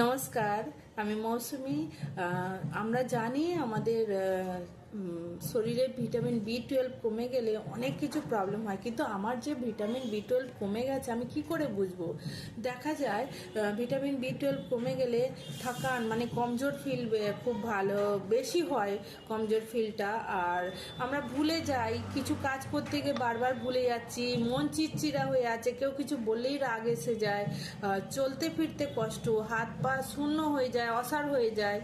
নমস্কার, আমি মৌসুমি। আমরা জানি আমাদের শরীরে ভিটামিন বি 12 কমে গেলে অনেক কিছু প্রবলেম হয়, কিন্তু আমার যে ভিটামিন বি 12 কমে গেছে আমি কি করে বুঝবো? দেখা যায় ভিটামিন বি 12 কমে গেলে থাকান মানে কমজোর ফিল খুব ভালো বেশি হয়, কমজোর ফিলটা। আর আমরা ভুলে যাই, কিছু কাজ করতে গিয়ে বারবার ভুলে যাচ্ছি, মন চিড়চিড়া হয়ে আছে, কেউ কিছু বললেই রাগ এসে যায়, চলতে ফিরতে কষ্ট, হাত পা শূন্য হয়ে যায়, অসাড় হয়ে যায়,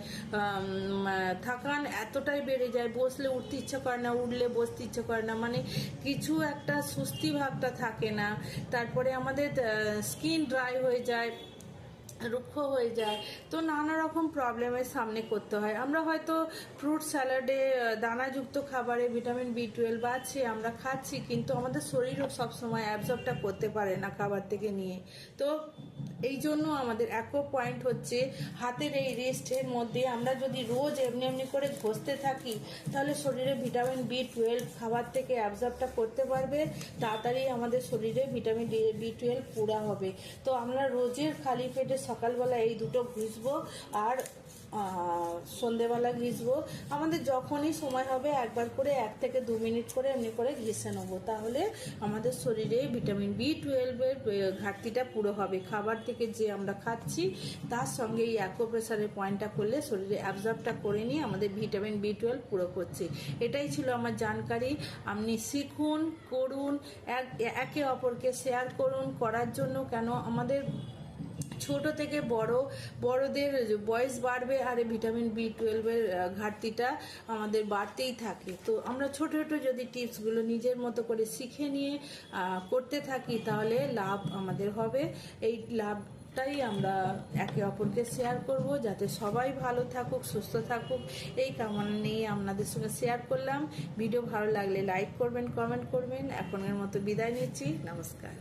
থাকান এতটাই বেড়ে যায়, বসলে উঠতে ইচ্ছা করে না, উঠলে বসতে ইচ্ছা করে না, মানে কিছু একটা সুস্থি ভাবটা থাকে না। তারপরে আমাদের স্কিন ড্রাই হয়ে যায়, রুক্ষ হয়ে যায়। তো নানা রকম প্রবলেমের সামনে করতে হয়। আমরা হয়তো ফ্রুট স্যালাডে দানাযুক্ত খাবারে ভিটামিন বি 12 আছে, আমরা খাচ্ছি, কিন্তু আমাদের শরীরও সবসময় অ্যাবজর্বটা করতে পারে না খাবার থেকে নিয়ে। তো এই জন্য আমাদের এক পয়েন্ট হচ্ছে, হাতের এই রেস্টের মধ্যে আমরা যদি রোজ এমনি এমনি করে ঘষতে থাকি, তাহলে শরীরে ভিটামিন বি 12 খাবার থেকে অ্যাবজর্বটা করতে পারবে, তাড়াতাড়ি আমাদের শরীরে ভিটামিন বি 12 পুরা হবে। তো আমরা রোজের খালি পেটে সকালবেলা এই দুটো ঘুষবো, আর সন্ধেবেলা ঘিসবো। আমাদের যখনই সময় হবে একবার করে 1 থেকে 2 মিনিট করে এমনি করে ঘিসে নেবো, তাহলে আমাদের শরীরে ভিটামিন বি 12 ঘাটতিটা পুরো হবে। খাবার থেকে যে আমরা খাচ্ছি তার সঙ্গে এই অ্যাকুপ্রেশারের পয়েন্টটা করলে শরীরে অ্যাবজর্বটা করে নিয়ে আমাদের ভিটামিন বি 12 পুরো করছে। এটাই ছিল আমার জানকারি। আপনি শিখুন, করুন, একে অপরকে শেয়ার করুন। করার জন্য কেন, আমাদের ছোট থেকে বড়দের বয়স বাড়বে আর ভিটামিন বি 12 ঘাটতিটা আমাদের বাড়তেই থাকে। তো আমরা ছোট ছোট যদি টিপসগুলো নিজের মতো করে শিখে নিয়ে করতে থাকি, তাহলে লাভ আমাদের হবে। এই লাভটাই আমরা একে অপরকে শেয়ার করব, যাতে সবাই ভালো থাকুক, সুস্থ থাকুক, এই কামনা নিয়ে আপনাদের সঙ্গে শেয়ার করলাম। ভিডিও ভালো লাগলে লাইক করবেন, কমেন্ট করবেন। এখনের মতো বিদায় নিচ্ছি, নমস্কার।